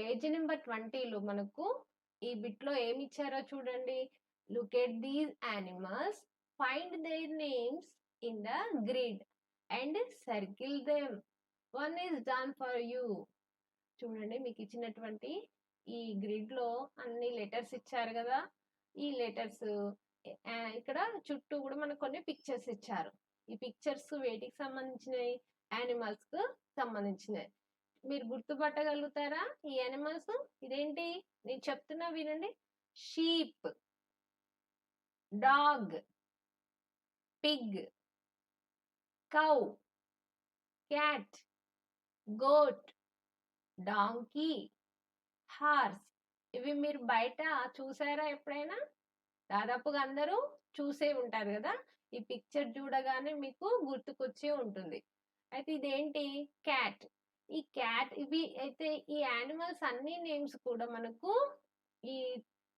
Page number 20లో మనకు ఈ బిట్లో ఏమి ఇచ్చారో చూడండి. Look at these animals, find their names in the grid and circle them. One is done for you. చూడండి, మీకు ఇచ్చినటువంటి ఈ గ్రిడ్ లో అన్ని లెటర్స్ ఇచ్చారు కదా. ఈ లెటర్స్ ఇక్కడ చుట్టూ కూడా మనకు కొన్ని పిక్చర్స్ ఇచ్చారు. ఈ పిక్చర్స్ వేటికి సంబంధించినవి? యానిమల్స్ కు సంబంధించినవి. మీరు గుర్తుపట్టగలుగుతారా ఈ యానిమల్స్? ఇదేంటి నేను చెప్తున్నా వినండి. Sheep, dog, pig, cow, cat, goat, donkey, horse. ఇవి మీరు బయట చూసారా ఎప్పుడైనా? దాదాపుగా అందరూ చూసే ఉంటారు కదా. ఈ పిక్చర్ చూడగానే మీకు గుర్తుకొచ్చే ఉంటుంది. అయితే ఇదేంటి? క్యాట్. ఈ క్యాట్, ఇవి అయితే ఈ యానిమల్స్ అన్ని నేమ్స్ కూడా మనకు ఈ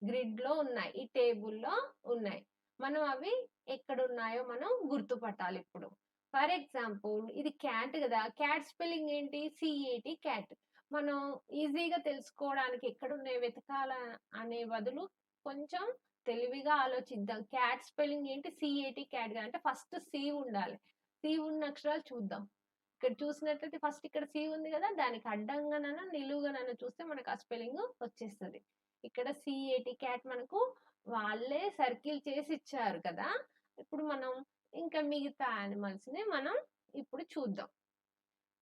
గ్రిడ్ లో ఉన్నాయి, ఈ టేబుల్లో ఉన్నాయి. మనం అవి ఎక్కడ ఉన్నాయో మనం గుర్తుపట్టాలి. ఇప్పుడు ఫర్ ఎగ్జాంపుల్ ఇది క్యాట్ కదా. క్యాట్ స్పెల్లింగ్ ఏంటి? CAT, cat. మనం ఈజీగా తెలుసుకోవడానికి ఎక్కడున్నాయి వెతకాల అనే బదులు కొంచెం తెలివిగా ఆలోచిద్దాం. క్యాట్ స్పెల్లింగ్ ఏంటి? సిఏటి, క్యాట్ గా. అంటే ఫస్ట్ సి ఉండాలి. సి ఉన్న అక్షరాలు చూద్దాం. ఇక్కడ చూసినట్లయితే ఫస్ట్ ఇక్కడ సి ఉంది కదా, దానికి అడ్డంగానైనా నిలువుగానైనా చూస్తే మనకు ఆ స్పెల్లింగ్ వచ్చేస్తుంది. ఇక్కడ సిఏటి, క్యాట్ మనకు వాళ్ళే సర్కిల్ చేసి ఇచ్చారు కదా. ఇప్పుడు మనం ఇంకా మిగతా యానిమల్స్ ని మనం ఇప్పుడు చూద్దాం.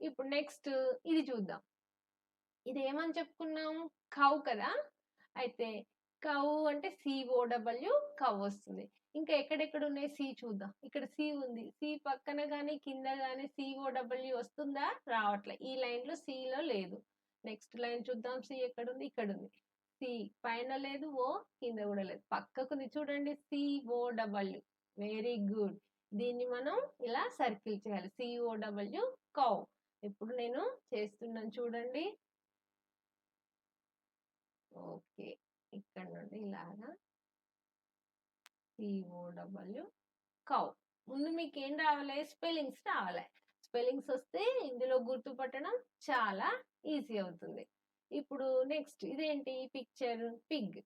ఇప్పుడు నెక్స్ట్ ఇది చూద్దాం. ఇది ఏమని చెప్పుకున్నాం? కౌ కదా. అయితే కౌ అంటే సిఓడబ్ల్యూ, కౌ వస్తుంది. ఇంకా ఎక్కడెక్కడ ఉన్నాయి సి చూద్దాం. ఇక్కడ సి ఉంది. సి పక్కన కానీ కింద కానీ సిఓడబ్ల్యూ వస్తుందా? రావట్లే. ఈ లైన్ లో సిలో లేదు. నెక్స్ట్ లైన్ చూద్దాం. సి ఎక్కడ ఉంది? ఇక్కడ ఉంది. సి పైన లేదు, ఓ కింద కూడా లేదు, పక్కకుంది. చూడండి, సిఓడబ్ల్యూ. Very good. దీన్ని మనం ఇలా సర్కిల్ చేయాలి. C O W, cow. ఇప్పుడు నేను చేస్తున్నాను చూడండి. ఓకే, ఇక్కడ నుండి ఇలాగా సిఓడబ్ల్యూ, కౌ. ముందు మీకు ఏం రావాలి? స్పెల్లింగ్స్ రావాలి. స్పెల్లింగ్స్ వస్తే ఇందులో గుర్తుపట్టడం చాలా ఈజీ అవుతుంది. ఇప్పుడు నెక్స్ట్ ఇదేంటి? Picture Pig.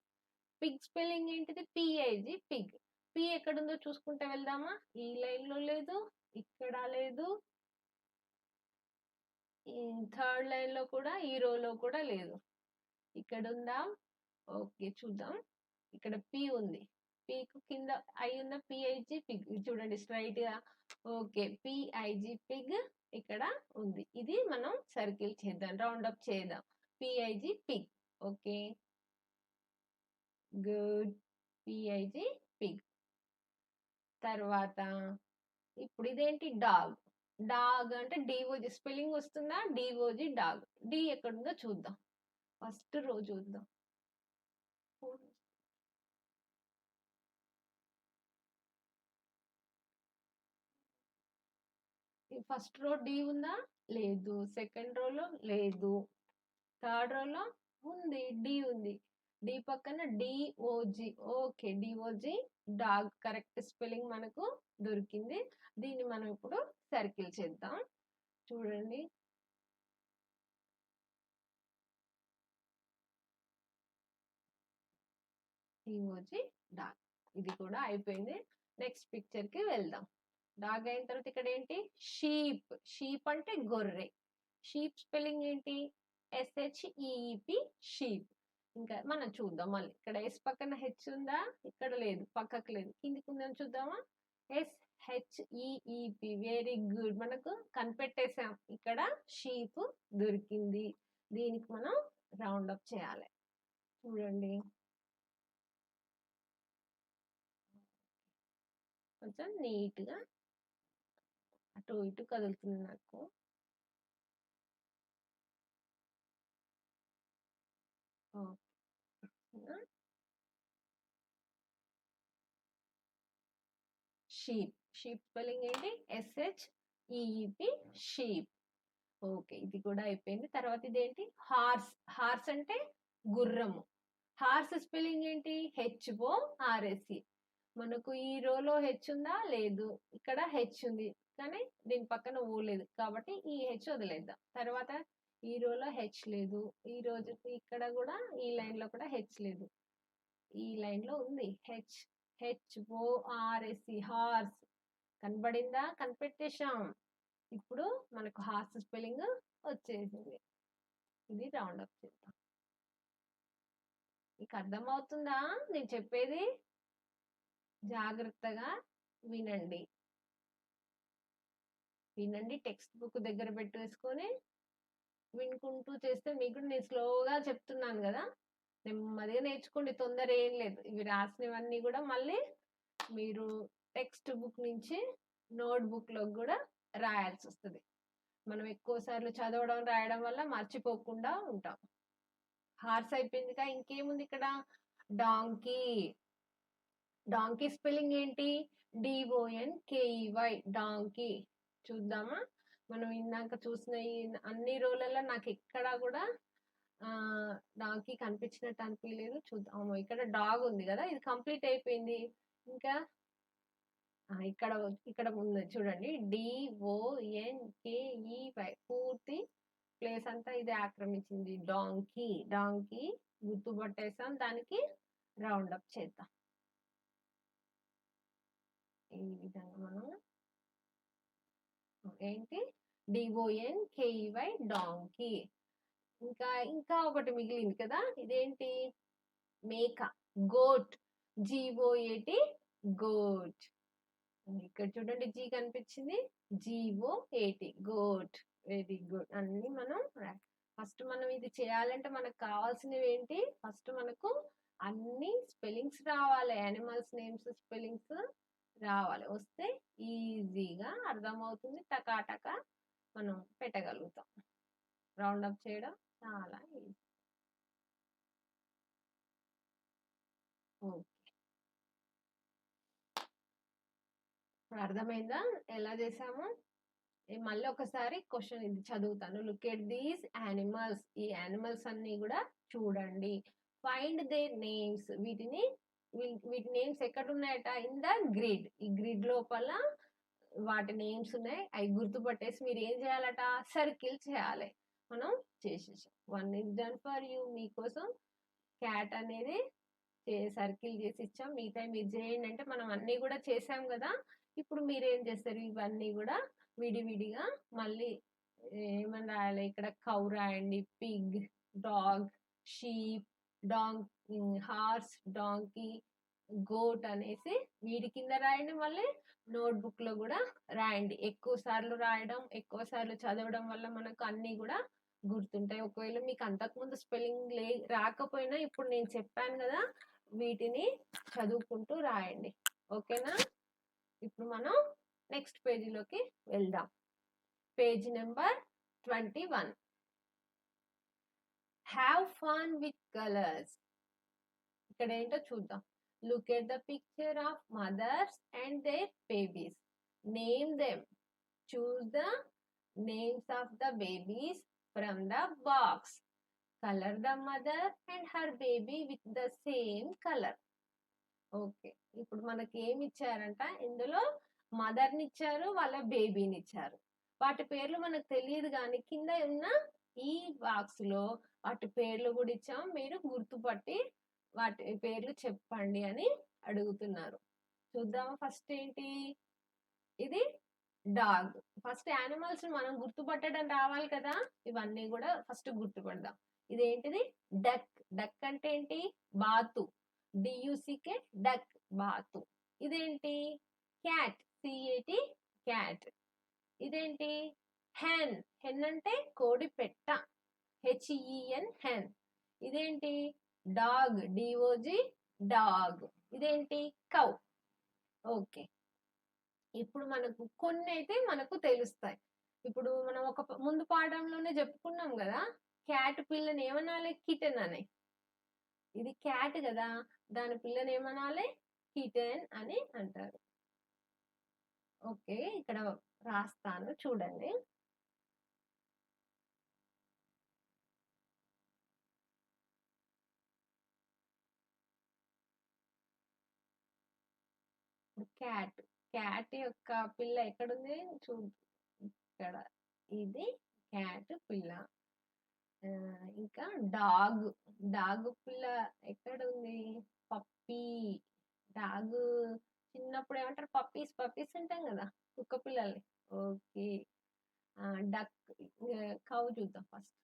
పిగ్ స్పెల్లింగ్ ఏంటిది? పిఐజి, పిగ్. పి ఎక్కడుందో చూసుకుంటే వెళ్దామా? ఈ లైన్ లో లేదు, ఇక్కడ లేదు, థర్డ్ లైన్ లో కూడా, ఈ రోలో కూడా లేదు. ఇక్కడ ఉందా? ఓకే, చూద్దాం. ఇక్కడ పి ఉంది. పీకు కింద ఐ ఉన్న పిఐజి, పిగ్. చూడండి స్ట్రైట్ గా. ఓకే, పిఐజి, పిగ్ ఇక్కడ ఉంది. ఇది మనం సర్కిల్ చేద్దాం, రౌండ్ అప్ చేద్దాం. P I G, pig. Okay, good. P I G, pig. తర్వాత ఇప్పుడు ఇదేంటి? డాగ్. డాగ్ అంటే డిఓజి స్పెల్లింగ్ వస్తుందా? D O G, dog. డి ఎక్కడుందో చూద్దాం. ఫస్ట్ రో చూద్దాం. ఫస్ట్ రో డి ఉందా? లేదు. సెకండ్ రోలో లేదు. థర్డ్ రోలో ఉంది, డి ఉంది. డి పక్కన DOG. Okay, DOG, dog. Correct spelling మనకు దొరికింది. దీన్ని మనం ఇప్పుడు సర్కిల్ చేద్దాం. చూడండి, డిఓజి, డాగ్. ఇది కూడా అయిపోయింది. నెక్స్ట్ పిక్చర్ కి వెళ్దాం. డాగ్ అయిన తర్వాత ఇక్కడ ఏంటి? షీప్. షీప్ అంటే గొర్రె. షీప్ స్పెల్లింగ్ ఏంటి? SHEEP, sheep. ఇంకా మనం చూద్దాం మళ్ళీ. ఇక్కడ ఎస్ పక్కన హెచ్ ఉందా? ఇక్కడ లేదు, పక్కకు లేదు. కిందికి ఉందని చూద్దామా? SHEEP. Very good. మనకు కనిపెట్టేసాం. ఇక్కడ షీప్ దొరికింది. దీనికి మనం రౌండ్ అప్ చేయాలి. చూడండి, కొంచెం నీట్ గా అటు ఇటు కదులుతుంది నాకు. షీప్. షీప్ స్పెల్లింగ్ ఏంటి? SHEEP, sheep. ఓకే, ఇది కూడా అయిపోయింది. తర్వాత ఇదేంటి? హార్స్. హార్స్ అంటే గుర్రము. హార్స్ స్పెల్లింగ్ ఏంటి? HORSE. మనకు ఈ రోలో హెచ్ ఉందా? లేదు. ఇక్కడ హెచ్ ఉంది కానీ దీని పక్కన ఓ లేదు కాబట్టి ఈ హెచ్ వదిలేద్దాం. తర్వాత ఈ రోలో హెచ్ లేదు. ఈ రోజు ఇక్కడ కూడా ఈ లైన్లో కూడా హెచ్ లేదు. ఈ లైన్లో ఉంది హెచ్. HORSE హార్స్ కనబడిందా? కనిపెట్టేశాం. ఇప్పుడు మనకు హార్స్ స్పెల్లింగ్ వచ్చేసింది. ఇది రౌండ్ అప్ చేద్దాం. మీకు అర్థమవుతుందా నేను చెప్పేది? జాగ్రత్తగా వినండి. టెక్స్ట్ బుక్ దగ్గర పెట్టేసుకొని వినుకుంటూ చేస్తే మీకు నేను స్లోగా చెప్తున్నాను కదా, నెమ్మదిగా నేర్చుకోండి, తొందర ఏం లేదు. ఇవి రాసినవన్నీ కూడా మళ్ళీ మీరు టెక్స్ట్ బుక్ నుంచి నోట్ బుక్లో కూడా రాయాల్సి వస్తుంది. మనం ఎక్కువ సార్లు చదవడం రాయడం వల్ల మర్చిపోకుండా ఉంటాం. హార్స్ అయిపోయిందిగా, ఇంకేముంది ఇక్కడ? డాంకీ. డాంకీ స్పెల్లింగ్ ఏంటి? DONKEY donkey. చూద్దామా? మనం ఇందాక చూసిన ఈ అన్ని రోలలో నాకు ఎక్కడా కూడా డాంకీ కనిపించినట్టు అనిపించలేదు. చూద్దాము. ఇక్కడ డాగ్ ఉంది కదా, ఇది కంప్లీట్ అయిపోయింది. ఇంకా ఇక్కడ ఉంది చూడండి, DONKEY పూర్తి ప్లేస్ అంతా ఇది ఆక్రమించింది. డాంకీ గుర్తుపట్టేసాం. దానికి రౌండ్ అప్ చేద్దాం. ఈ విధంగా మనం ఏంటి? DONKEY donkey. ఇంకా ఒకటి మిగిలింది కదా, ఇదేంటి? మేక. గోట్. GOAT goat. ఇక్కడ చూడండి, జీ కనిపించింది, GOAT గోట్. Very good. అన్ని మనం ఫస్ట్ మనం ఇది చేయాలంటే మనకు కావాల్సినవి ఏంటి? ఫస్ట్ మనకు అన్ని స్పెల్లింగ్స్ రావాలి, యానిమల్స్ నేమ్స్ స్పెల్లింగ్స్ రావాలి. వస్తే ఈజీగా అర్థమవుతుంది, టకాటక మనం పెట్టగలుగుతాం. రౌండ్ అప్ చేయడం చాలా ఈజీ. ఓకే, ఇప్పుడు అర్థమైందా ఎలా చేసాము? మళ్ళీ ఒకసారి క్వశ్చన్ ఇది చదువుతాను. Look at these animals. ఈ యానిమల్స్ అన్ని కూడా చూడండి. Find their names. వీటి నేమ్స్ ఎక్కడ ఉన్నాయట? In the grid. ఈ గ్రిడ్ లోపల వాటి నేమ్స్ ఉన్నాయి. అవి గుర్తుపట్టేసి మీరు ఏం చేయాలట? సర్కిల్ చేయాలి. మనం చేసేసాం. 1 is done ఫర్ యూ. మీకోసం క్యాట్ అనేది సర్కిల్ చేసి ఇచ్చాం. మిగతా మీరు చేయండి అంటే మనం అన్ని కూడా చేసాం కదా. ఇప్పుడు మీరేం చేస్తారు? ఇవన్నీ కూడా విడివిడిగా మళ్ళీ ఏమని రాయాలి? ఇక్కడ కౌ రాయండి, pig, dog, sheep, horse, donkey, goat అనేసి వీడి కింద రాయండి. మళ్ళీ నోట్బుక్ లో కూడా రాయండి. ఎక్కువ సార్లు రాయడం, ఎక్కువ సార్లు చదవడం వల్ల మనకు అన్ని కూడా గుర్తుంటాయి. ఒకవేళ మీకు అంతకుముందు స్పెల్లింగ్ రాకపోయినా ఇప్పుడు నేను చెప్పాను కదా, వీటిని చదువుకుంటూ రాయండి. ఓకేనా? ఇప్పుడు మనం నెక్స్ట్ పేజీలోకి వెళ్దాం. Page number 21. Have fun with colours. ఇక్కడ ఏంటో చూద్దాం. Look at the picture of mothers and their babies. Name them. Choose the names of the babies from the box. Colour the mother and her baby with the same colour. Okay, ఇప్పుడు మనకి ఏమి ఇచ్చారంట? ఇందులో మదర్ని ఇచ్చారు, వాళ్ళ బేబీని ఇచ్చారు. వాటి పేర్లు మనకు తెలియదు, కానీ కింద ఉన్న ఈ బాక్స్ లో వాటి పేర్లు కూడా ఇచ్చాం. మీరు గుర్తుపట్టి వాటి పేర్లు చెప్పండి అని అడుగుతున్నారు. చూద్దాం. ఫస్ట్ ఏంటి? ఇది డాగ్. ఫస్ట్ యానిమల్స్ మనం గుర్తుపట్టడం రావాలి కదా, ఇవన్నీ కూడా ఫస్ట్ గుర్తుపడదాం. ఇదేంటిది? డక్. డక్ అంటే ఏంటి? బాతు. DUCK డక్, బాతు. ఇదేంటి? క్యాట్. CAT cat. ఇదేంటి? హెన్. హెన్ అంటే కోడి పెట్ట. HEN hen. ఇదేంటి? డాగ్. DOG dog. ఇదేంటి? కౌ. ఓకే, ఇప్పుడు మనకు కొన్ని అయితే మనకు తెలుస్తాయి. ఇప్పుడు మనం ఒక ముందు పాఠంలోనే చెప్పుకున్నాం కదా, క్యాట్ పిల్లని ఏమనాలి? కిటెన్ అని. ఇది క్యాట్ కదా, దాని పిల్లని ఏమనాలి? కిటెన్ అని అంటారు. ఓకే, ఇక్కడ రాస్తాను చూడండి. క్యాట్ యొక్క పిల్ల ఎక్కడుంది? ఇక్కడ. ఇది క్యాట్ పిల్ల. ఇంకా డాగ్. డాగ్ పిల్ల ఎక్కడుంది? పప్పీ. డాగు చిన్నప్పుడు ఏమంటారు? పప్పీస్ పప్పీస్ అంటాం కదా కుక్క పిల్లల్ని. ఓకే. డక్. కౌ చూద్దాం ఫస్ట్.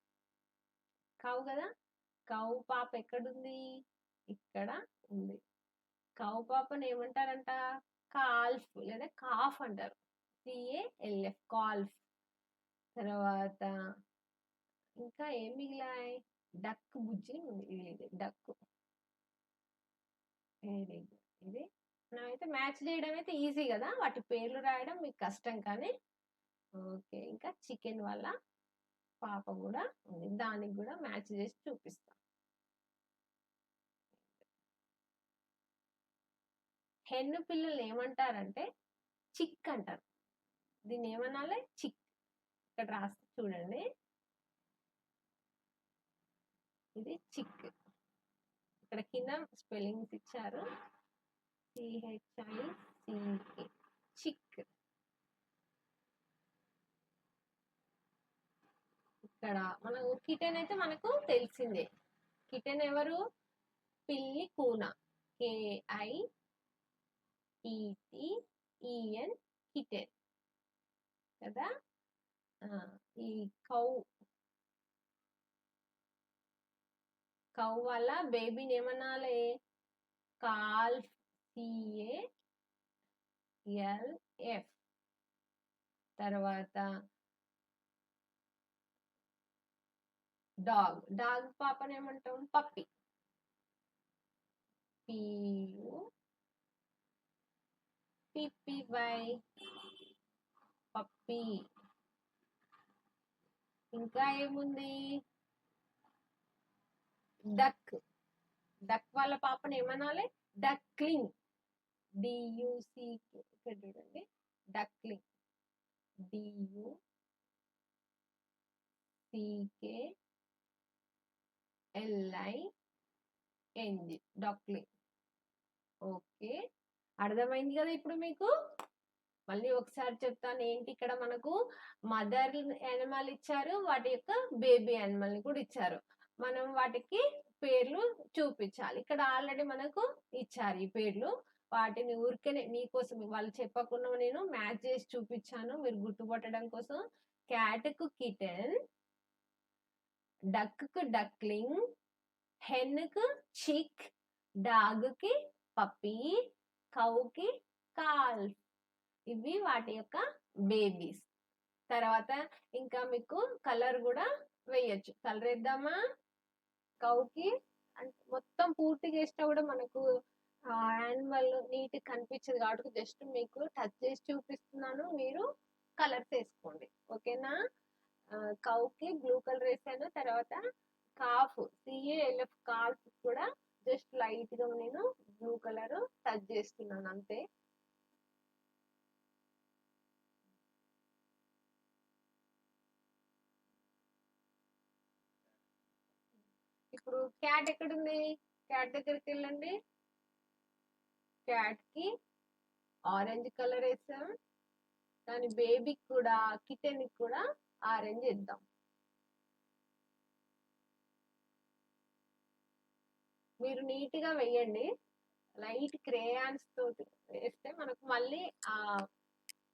కౌ కదా. కౌ పాప ఎక్కడుంది? ఇక్కడ ఉంది. కౌ పాపని ఏమంటారంట? కాల్ఫ్ లేదా కాఫ్ అంటారు. CALF calf. తర్వాత ఇంకా ఏం మిగిలాయి? డక్ బుజ్జి ఉంది. ఇది డక్. Very good. ఇది అయితే మ్యాచ్ చేయడం అయితే ఈజీ కదా, వాటి పేర్లు రాయడం మీకు కష్టం కానీ. ఓకే. ఇంకా చికెన్ వల్ల పాప కూడా ఉంది, దానికి కూడా మ్యాచ్ చేసి చూపిస్తాం. హెన్ను పిల్లలు ఏమంటారంటే చిక్ అంటారు. దీన్ని ఏమనాలి? చిక్. ఇక్కడ రాస్తే చూడండి, ఇది చిక్. ఇక్కడ కింద స్పెల్లింగ్స్ ఇచ్చారు. CHICA చిక్. ఇక్కడ మనకు కిటెన్ అయితే మనకు తెలిసిందే. కిటెన్ ఎవరు? పిల్లి కూన. KIETEN కిటెన్ కదా. ఈ కౌ వల్ల బేబీని ఏమనాలి? కాల్ఫ్. CALF. తర్వాత డాగ్. డాగ్ పాపని ఏమంటాం? పప్పి. PUPPY పప్పి. ఇంకా ఏముంది? డక్. డక్ వాళ్ళ పాపని ఏమనాలి? డక్లింగ్. DUCK. ఇక్కడ చూడండి, డక్లింగ్. DUCKLING. డక్లింగ్. ఓకే, అర్థమైంది కదా ఇప్పుడు మీకు? మళ్ళీ ఒకసారి చెప్తాను. ఏంటి, ఇక్కడ మనకు మదర్ యానిమల్ ఇచ్చారు, వాటి యొక్క బేబీ యానిమల్ ని కూడా ఇచ్చారు. మనం వాటికి పేర్లు చూపించాలి. ఇక్కడ ఆల్రెడీ మనకు ఇచ్చారు ఈ పేర్లు. వాటిని ఊరికే మీకోసం వాళ్ళు చెప్పకుండా నేను మ్యాచ్ చేసి చూపించాను మీరు గుర్తుపట్టడం కోసం. క్యాట్ కు కిటెన్, డక్ కు డక్లింగ్, హెన్ కు చిక్, డాగ్ కి పప్పీ, కౌకి కాల్ఫ్. ఇవి వాటి యొక్క బేబీస్. తర్వాత ఇంకా మీకు కలర్ కూడా వేయచ్చు. కలర్ వేద్దామా? కౌకి అంటే మొత్తం పూర్తిగా వేసినా కూడా మనకు యానిమల్ నీట్ కనిపించదు కాబట్టి జస్ట్ మీకు టచ్ చేసి చూపిస్తున్నాను, మీరు కలర్స్ వేసుకోండి. ఓకేనా? కౌకి బ్లూ కలర్ వేసాను. తర్వాత కాఫ్, CALF కాల్ఫ్ కూడా జస్ట్ లైట్ గా నేను బ్లూ కలర్ టచ్ చేస్తున్నాను అంతే. ఇప్పుడు క్యాట్ ఎక్కడుంది? క్యాట్ దగ్గరికి వెళ్ళండి. క్యాట్ కి ఆరెంజ్ కలర్ వేసాం, కానీ బేబీకి కూడా కిటెన్ కి కూడా ఆరెంజ్ వేద్దాం. మీరు నీట్ గా వేయండి. లైట్ క్రేయాన్స్ తోటి వేస్తే మనకు మళ్ళీ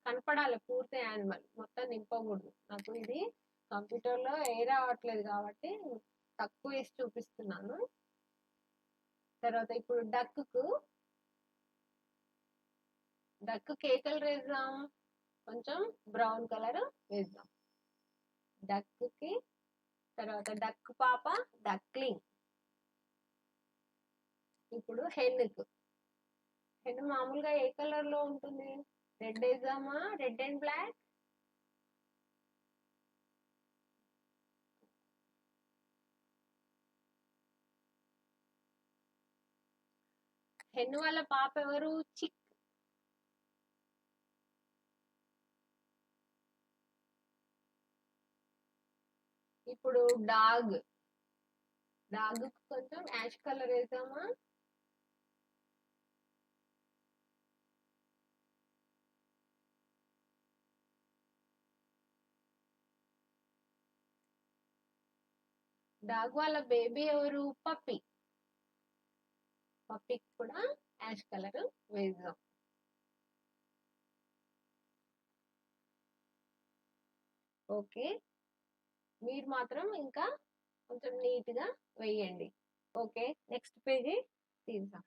కనపడాలి పూర్తి యానిమల్, మొత్తం నింపకూడదు. నాకు ఇది కంప్యూటర్ లో ఏ రావట్లేదు కాబట్టి తక్కువ వేసి చూపిస్తున్నాను. తర్వాత ఇప్పుడు డక్ ఏ కలర్ వేద్దాం? కొంచెం బ్రౌన్ కలర్ వేద్దాం డక్ కి. తర్వాత డక్ పాప డక్లింగ్. ఇప్పుడు హెన్ మామూలుగా ఏ కలర్ లో ఉంటుంది? రెడ్ వేద్దామా? Red and black. హెన్ వాళ్ళ పాప ఎవరు? చిక్. ఇప్పుడు డాగ్ కొంచెం యాష్ కలర్ వేద్దామా? డాగ్ వాళ్ళ బేబీ ఎవరు? పప్పి. పప్పికి కూడా యాష్ కలర్ వేద్దాం. ఓకే, మీరు మాత్రం ఇంకా కొంచెం నీట్గా వేయండి. ఓకే, నెక్స్ట్ పేజీ తీద్దాం.